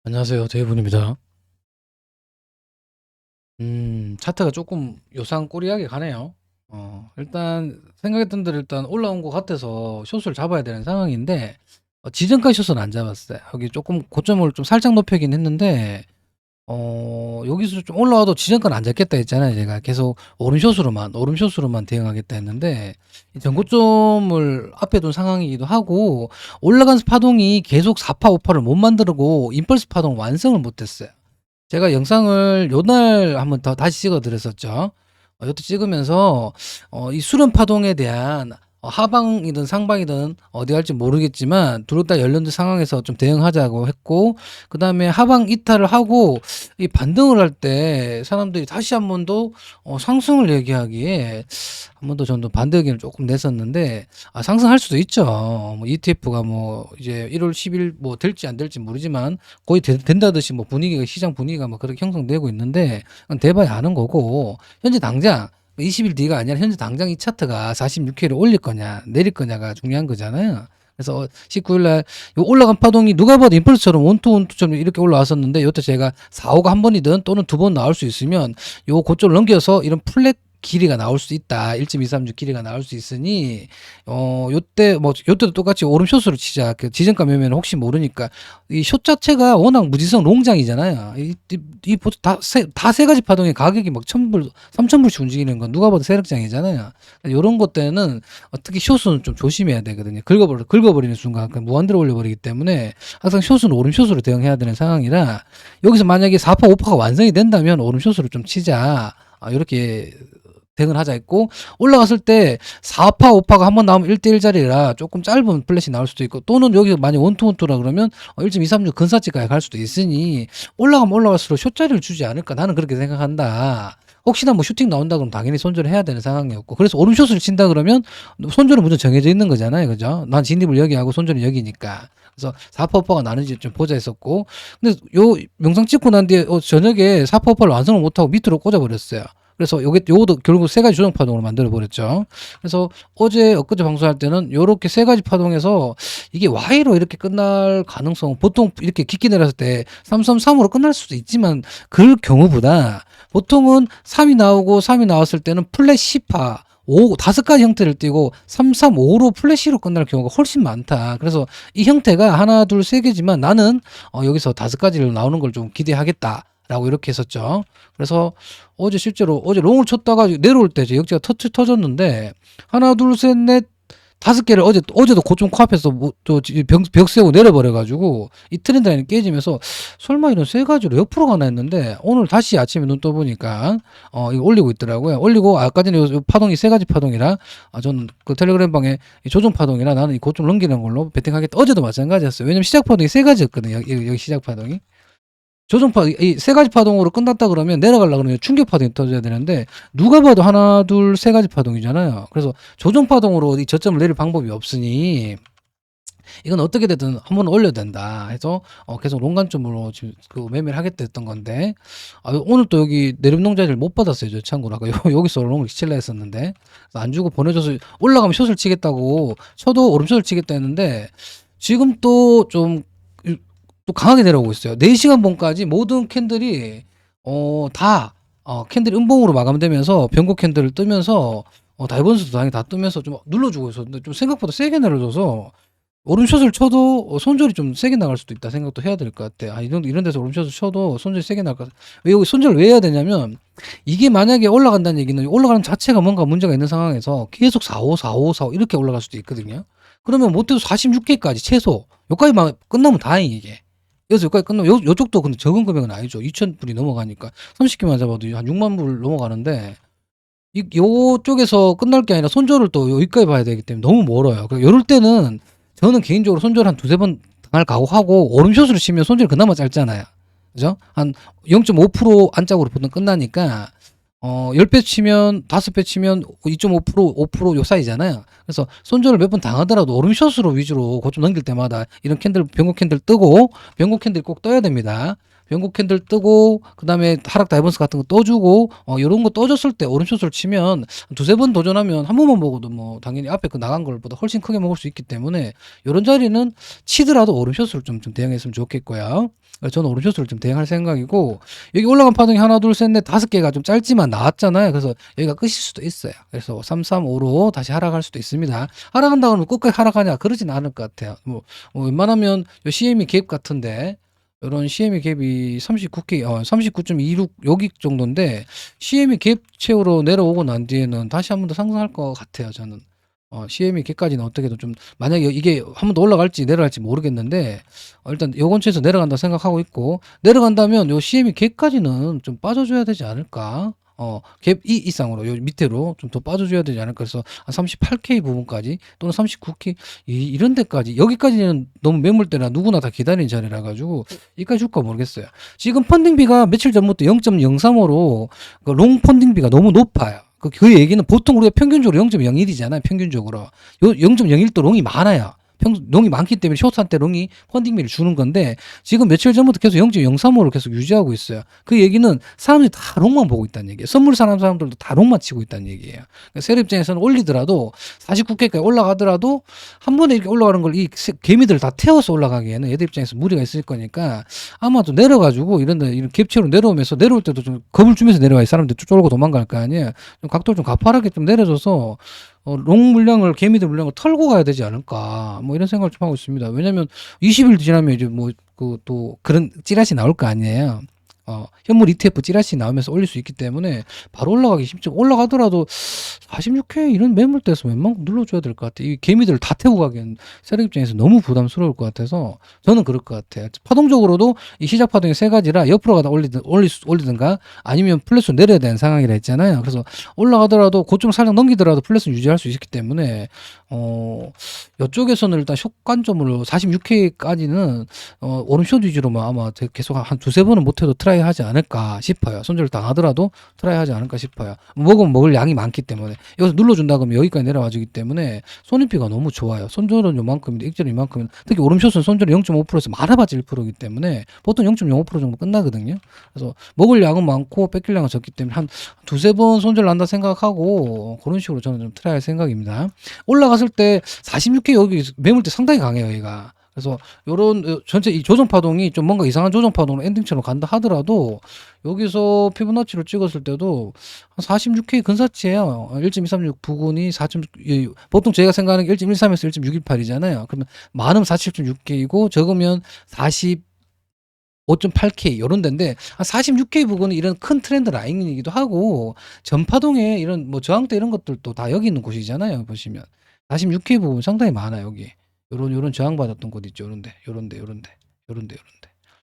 안녕하세요. 데이브입니다. 차트가 조금 요상 꼬리하게 가네요. 일단 생각했던 대로 일단 올라온 것 같아서 숏을 잡아야 되는 상황인데 지정가 숏은 안 잡았어요. 여기 조금 고점을 좀 살짝 높이긴 했는데 여기서 좀 올라와도 지정가는 안 잡겠다 했잖아요. 제가 계속 오름숏으로만 대응하겠다 했는데 이 전고점을 앞에 둔 상황이기도 하고 올라간 파동이 계속 4파 5파를 못 만들고 임펄스 파동 완성을 못했어요. 제가 영상을 요날 한번 더 다시 찍어 드렸었죠. 요때 찍으면서 이 수렴 파동에 대한 하방이든 상방이든 어디 갈지 모르겠지만 둘 다 열렸는 상황에서 좀 대응하자고 했고, 그다음에 하방 이탈을 하고 이 반등을 할 때 사람들이 다시 한 번 더 상승을 얘기하기에 한 번 더 저는 반대 의견을 조금 냈었는데, 상승할 수도 있죠. 뭐 ETF가 뭐 이제 1월 10일 뭐 될지 안 될지 모르지만 거의 된다듯이 뭐 분위기가, 시장 분위기가 뭐 그렇게 형성되고 있는데, 그건 돼봐야 아는 거고, 현재 당장 20일 뒤가 아니라 현재 당장 이 차트가 46회를 올릴 거냐 내릴 거냐가 중요한 거잖아요. 그래서 19일 날 요 올라간 파동이 누가 봐도 임펄스처럼 원투처럼 이렇게 올라왔었는데, 요때 제가 4호가 한 번이든 또는 두 번 나올 수 있으면 요 고점을 넘겨서 이런 플랫 길이가 나올 수 있다. 1.236 길이가 나올 수 있으니 요때도 똑같이 오름숏으로 치자. 그 지정가 매매는 혹시 모르니까 이 숏 자체가 워낙 무지성 롱장이잖아요. 다 세 가지 파동에 가격이 막 1,000불, 3,000불씩 움직이는 건 누가 봐도 세력장이잖아요. 요런 것 때는 특히 숏은 좀 조심해야 되거든요. 긁어버리는 순간 무한대로 올려버리기 때문에 항상 숏은 오름숏으로 대응해야 되는 상황이라, 여기서 만약에 4파 5파가 완성이 된다면 오름숏으로 좀 치자. 이렇게 대응을 하자 했고, 올라갔을 때 4파 5파가 한번 나오면 1대1 자리라 조금 짧은 플랫이 나올 수도 있고, 또는 여기 만약 원투원투라 그러면 1.236 근사치까지 갈 수도 있으니 올라가면 올라갈수록 숏자리를 주지 않을까, 나는 그렇게 생각한다. 혹시나 뭐 슈팅 나온다 그러면 당연히 손절을 해야 되는 상황이었고, 그래서 오름숏을 친다 그러면 손절은 무조건 정해져 있는 거잖아요. 그죠? 난 진입을 여기 하고 손절은 여기니까. 그래서 4파 5파가 나는지 좀 보자 했었고, 근데 요 영상 찍고 난 뒤에 저녁에 4파 5파를 완성을 못하고 밑으로 꽂아버렸어요. 그래서 요것도 결국 세 가지 조정 파동으로 만들어 버렸죠. 그래서 엊그제 방송할 때는 요렇게 세 가지 파동에서 이게 Y로 이렇게 끝날 가능성, 보통 이렇게 깊게 내렸을 때 333으로 끝날 수도 있지만, 그 경우보다 보통은 3이 나오고 3이 나왔을 때는 플랫 10파 5가지 형태를 띠고 335로 플래시로 끝날 경우가 훨씬 많다. 그래서 이 형태가 하나, 둘, 세 개지만 나는 여기서 5가지를 나오는 걸 좀 기대하겠다. 라고 이렇게 했었죠. 그래서 실제로 어제 롱을 쳤다가 내려올 때 제 역지가 터졌는데, 하나, 둘, 셋, 넷, 5개를 어제도 고점 코앞에서 벽 세우고 내려버려가지고 이 트렌드 라인이 깨지면서 설마 이런 세 가지로 옆으로 가나 했는데, 오늘 다시 아침에 눈 떠보니까 이거 올리고 있더라고요. 올리고 아까 전에 요 파동이 세 가지 파동이라, 저는 그 텔레그램 방에 이 조정 파동이라 나는 이 고점 넘기는 걸로 베팅하겠다. 어제도 마찬가지였어요. 왜냐면 시작 파동이 세 가지였거든요. 여기 시작 파동이. 조정파, 이 세 가지 파동으로 끝났다 그러면 내려가려고 그러면 충격 파동이 터져야 되는데, 누가 봐도 하나, 둘, 세 가지 파동이잖아요. 그래서 조정 파동으로 이 저점을 내릴 방법이 없으니 이건 어떻게 되든 한번 올려야 된다 해서 계속 롱관점으로 지금 그 매매를 하겠다 했던 건데, 오늘 또 여기 내림농 자리를 못 받았어요. 저 참고로 아까 여기서 롱을 치려 했었는데 안 주고 보내줘서 올라가면 숏을 치겠다고, 쳐도 오름숏을 치겠다 했는데, 지금 또 강하게 내려오고 있어요. 4시간 봉까지 모든 캔들이 다 캔들이 음봉으로 마감되면서 변곡 캔들을 뜨면서 다이버전스도 당연히 다 뜨면서 좀 눌러주고 있었는데, 좀 생각보다 세게 내려줘서 오른숏을 쳐도 손절이 좀 세게 나갈 수도 있다 생각도 해야 될 것 같아. 이런 데서 오른숏을 쳐도 손절이 세게 나갈 것 같아. 왜 여기 손절을 왜 해야 되냐면, 이게 만약에 올라간다는 얘기는 올라가는 자체가 뭔가 문제가 있는 상황에서 계속 45, 45, 45 이렇게 올라갈 수도 있거든요. 그러면 못해도 46개까지 최소 여기까지만 끝나면 다행이, 이게. 여기서 여기까지 끝나면 요쪽도 근데 적은 금액은 아니죠. 2,000불이 넘어가니까 30개만 잡아도 한 6만 불 넘어가는데, 요쪽에서 끝날 게 아니라 손절을 또 여기까지 봐야 되기 때문에 너무 멀어요. 이럴 때는 저는 개인적으로 손절 한 두세 번 당할 각오하고, 오름숏으로 치면 손절이 그나마 짧잖아요. 그죠? 한 0.5% 안짝으로 보통 끝나니까 10배 치면 5배 치면 2.5% 5% 요 사이잖아요. 그래서 손절을 몇 번 당하더라도 오름숏으로 위주로 고점 넘길 때마다 이런 캔들, 변곡 캔들 뜨고, 변곡 캔들 꼭 떠야 됩니다. 변곡 캔들 뜨고 그다음에 하락 다이버스 같은 거 떠주고 요런 거 떠줬을 때 오른숏을 치면 두세 번 도전하면 한 번만 먹어도 뭐 당연히 앞에 그 나간 걸보다 훨씬 크게 먹을 수 있기 때문에 요런 자리는 치더라도 오른숏을 좀 대응했으면 좋겠고요. 그래서 저는 오른숏을 좀 대응할 생각이고, 여기 올라간 파동이 하나 둘 셋 넷 다섯 개가 좀 짧지만 나왔잖아요. 그래서 여기가 끝일 수도 있어요. 그래서 335로 다시 하락할 수도 있습니다. 하락한다 그러면 끝까지 하락하냐? 그러진 않을 것 같아요. 웬만하면 요 CME 갭 같은데, 이런 CME 갭이 39K, 39.26 여기 정도인데, CME 갭 채우러 내려오고 난 뒤에는 다시 한 번 더 상승할 것 같아요, 저는. CME 갭까지는 어떻게든 좀, 만약에 이게 한 번 더 올라갈지 내려갈지 모르겠는데, 일단 요 근처에서 내려간다 생각하고 있고, 내려간다면 요 CME 갭까지는 좀 빠져줘야 되지 않을까? 갭 이 이상으로, 요 밑으로 좀 더 빠져줘야 되지 않을까 해서, 한 38K 부분까지, 또는 39K, 이런 데까지, 여기까지는 너무 매물대라 누구나 다 기다리는 자리라 가지고, 이까지 줄까 모르겠어요. 지금 펀딩비가 며칠 전부터 0.03으로, 롱 펀딩비가 너무 높아요. 그 얘기는 보통 우리가 평균적으로 0.01이잖아요. 평균적으로. 0.01도 롱이 많아요. 롱이 많기 때문에 숏한테 롱이 펀딩비를 주는 건데, 지금 며칠 전부터 계속 0.035를 계속 유지하고 있어요. 그 얘기는 사람들이 다 롱만 보고 있다는 얘기예요. 선물 사람들도 다 롱만 치고 있다는 얘기예요. 그러니까 세력 입장에서는 올리더라도 49개까지 올라가더라도 한 번에 이렇게 올라가는 걸 이 개미들 다 태워서 올라가기에는 얘들 입장에서 무리가 있을 거니까, 아마도 내려가지고 이런 갭체로 내려오면서, 내려올 때도 좀 겁을 주면서 내려와야 사람들 쫄고 도망갈 거 아니에요. 좀 각도를 좀 가파르게 좀 내려줘서 롱 물량을, 개미들 물량을 털고 가야 되지 않을까, 뭐 이런 생각을 좀 하고 있습니다. 왜냐면 20일 지나면 이제 뭐 또 그런 찌라시 나올 거 아니에요. 현물 ETF 찌라시 나오면서 올릴 수 있기 때문에 바로 올라가기 쉽죠. 올라가더라도 46K 이런 매물대에서 웬만큼 눌러줘야 될 것 같아요. 이 개미들을 다 태우고 가기엔 세력 입장에서 너무 부담스러울 것 같아서 저는 그럴 것 같아요. 파동적으로도 이 시작 파동이 세 가지라 옆으로 가다 올리든가 아니면 플랫으로 내려야 되는 상황이라 했잖아요. 그래서 올라가더라도 고점을 살짝 넘기더라도 플랫을 유지할 수 있기 때문에 이쪽에서는 일단 숏관점으로 46K까지는 오른숏 위주로만 아마 계속 한 두세 번은 못해도 트라이 하지 않을까 싶어요. 손절 당하더라도 트라이 하지 않을까 싶어요. 먹으면 먹을 양이 많기 때문에. 여기서 눌러준다 그러면 여기까지 내려와 주기 때문에 손익비가 너무 좋아요. 손절은 요만큼인데 익절은 이만큼인데, 특히 오름숏은 손절이 0.5%에서 많아봤자 1%이기 때문에 보통 0.05% 정도 끝나거든요. 그래서 먹을 양은 많고 뺏길 양은 적기 때문에 한 두세 번 손절 난다 생각하고 그런 식으로 저는 좀 트라이 할 생각입니다. 올라갔을 때 46K 여기 매물대 상당히 강해요, 여기가. 그래서 요런 전체 이 조정 파동이 좀 뭔가 이상한 조정 파동으로 엔딩처럼 간다 하더라도 여기서 피보나치를 찍었을 때도 한 46K 근사치예요. 1.236 부근이 4. 보통 제가 생각하는 게 1.13에서 1.618이잖아요. 그러면 많으면 47.6K이고 적으면 5.8K 요런 데인데, 한 46K 부근은 이런 큰 트렌드 라인이기도 하고, 전파동에 이런 뭐 저항대 이런 것들도 다 여기 있는 곳이잖아요. 보시면 46K 부분 상당히 많아요. 여기 요런 저항받았던 곳 있죠. 요런데.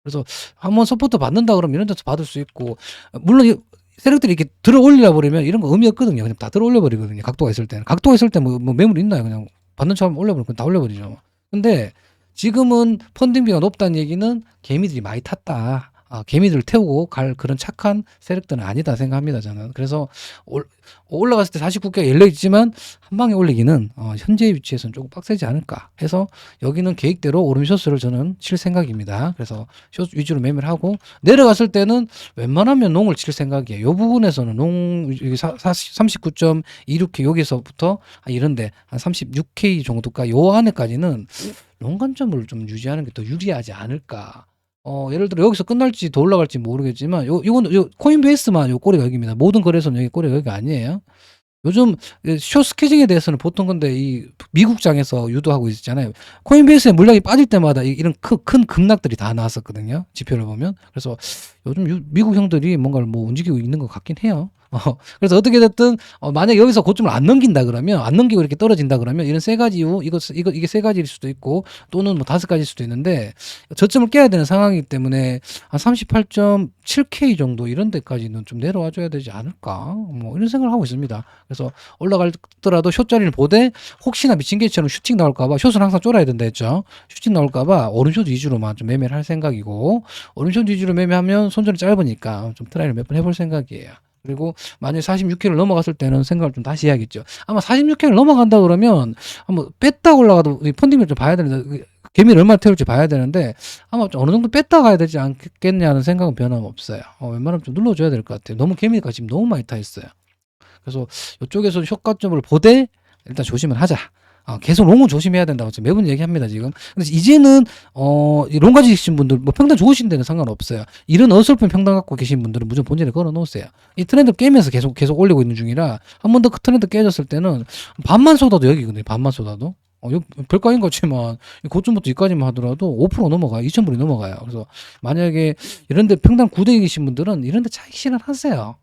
그래서 한번 서포트 받는다 그러면 이런 데서 받을 수 있고, 물론 세력들이 이렇게 들어 올리려 버리면 이런 거 의미 없거든요. 그냥 다 들어 올려 버리거든요. 각도가 있을 때는. 각도가 있을 때 뭐 매물 있나요? 그냥 받는 척하면 올려버리면 그냥 다 올려버리죠. 근데 지금은 펀딩비가 높다는 얘기는 개미들이 많이 탔다. 개미들을 태우고 갈 그런 착한 세력들은 아니다 생각합니다, 저는. 그래서 올라갔을 때 49개가 열려있지만 한 방에 올리기는 현재 위치에서는 조금 빡세지 않을까 해서 여기는 계획대로 오름숏을 저는 칠 생각입니다. 그래서 숏 위주로 매매를 하고, 내려갔을 때는 웬만하면 롱을 칠 생각이에요. 이 부분에서는 롱 39.26K 여기서부터 이런데 한 36K 정도까지 요 안에까지는 롱 관점을 좀 유지하는 게 더 유리하지 않을까. 예를 들어 여기서 끝날지 더 올라갈지 모르겠지만, 요거는 코인베이스만 요 꼬리가 여기입니다. 모든 거래소는 여기 꼬리가 여기 아니에요. 요즘 숏 스케징에 대해서는 보통 근데 이 미국장에서 유도하고 있잖아요. 코인베이스에 물량이 빠질 때마다 이런 큰 급락들이 다 나왔었거든요. 지표를 보면. 그래서 요즘 미국 형들이 뭔가를 뭐 움직이고 있는 것 같긴 해요. 그래서 어떻게 됐든 만약에 여기서 고점을 안 넘긴다 그러면, 안 넘기고 이렇게 떨어진다 그러면 이런 세 가지 이유, 이게 세 가지일 수도 있고 또는 뭐 다섯 가지일 수도 있는데, 저점을 깨야 되는 상황이기 때문에 한 38.7K 정도 이런 데까지는 좀 내려와 줘야 되지 않을까, 뭐 이런 생각을 하고 있습니다. 그래서 올라갈더라도 숏 자리를 보되 혹시나 미친 개처럼 슈팅 나올까봐, 숏은 항상 쫄아야 된다 했죠. 슈팅 나올까봐 오른숏 위주로만 좀 매매를 할 생각이고, 오른숏 위주로 매매하면 손절이 짧으니까 좀 트라이를 몇 번 해볼 생각이에요. 그리고 만약에 46K를 넘어갔을 때는 생각을 좀 다시 해야겠죠. 아마 46K를 넘어간다 그러면 한번 뺐다 올라가도 펀딩을 좀 봐야 되는데, 개미를 얼마나 태울지 봐야 되는데 아마 좀 어느 정도 뺐다 가야 되지 않겠냐는 생각은 변함없어요. 웬만하면 좀 눌러줘야 될 것 같아요. 너무 개미가 지금 너무 많이 타 있어요. 그래서 이쪽에서 효과점을 보되 일단 조심을 하자. 계속 롱은 조심해야 된다고 지금 매번 얘기합니다 지금. 그래서 이제는 이 롱 가지신 분들 뭐 평단 좋으신 데는 상관없어요. 이런 어설픈 평단 갖고 계신 분들은 무조건 본전에 걸어 놓으세요. 이 트렌드 깨면서 계속 올리고 있는 중이라 한 번 더 그 트렌드 깨졌을 때는 반만 쏟아도 여기거든요. 반만 쏟아도. 이거 별거 아닌 것 같지만 고점부터 여기까지만 하더라도 5% 넘어가요. 2,000불이 넘어가요. 그래서 만약에 이런데 평당 900이신 분들은 이런데 차익 실현하세요.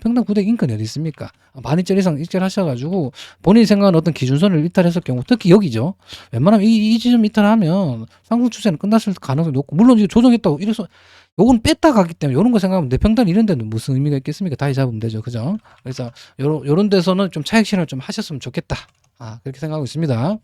평당 900 인건이 어디 있습니까? 12,000 이상 일절하셔가지고 본인이 생각하는 어떤 기준선을 이탈했을 경우 특히 여기죠. 웬만하면 이 지점 이탈하면 상승 추세는 끝났을 가능성이 높고 물론 이거 조정했다고 이래서 요건 뺐다 가기 때문에 요런 거 생각하면 내 평단 이런 데는 무슨 의미가 있겠습니까? 다시 잡으면 되죠. 그죠? 그래서 요런 데서는 좀 차익 실현을 좀 하셨으면 좋겠다. 그렇게 생각하고 있습니다.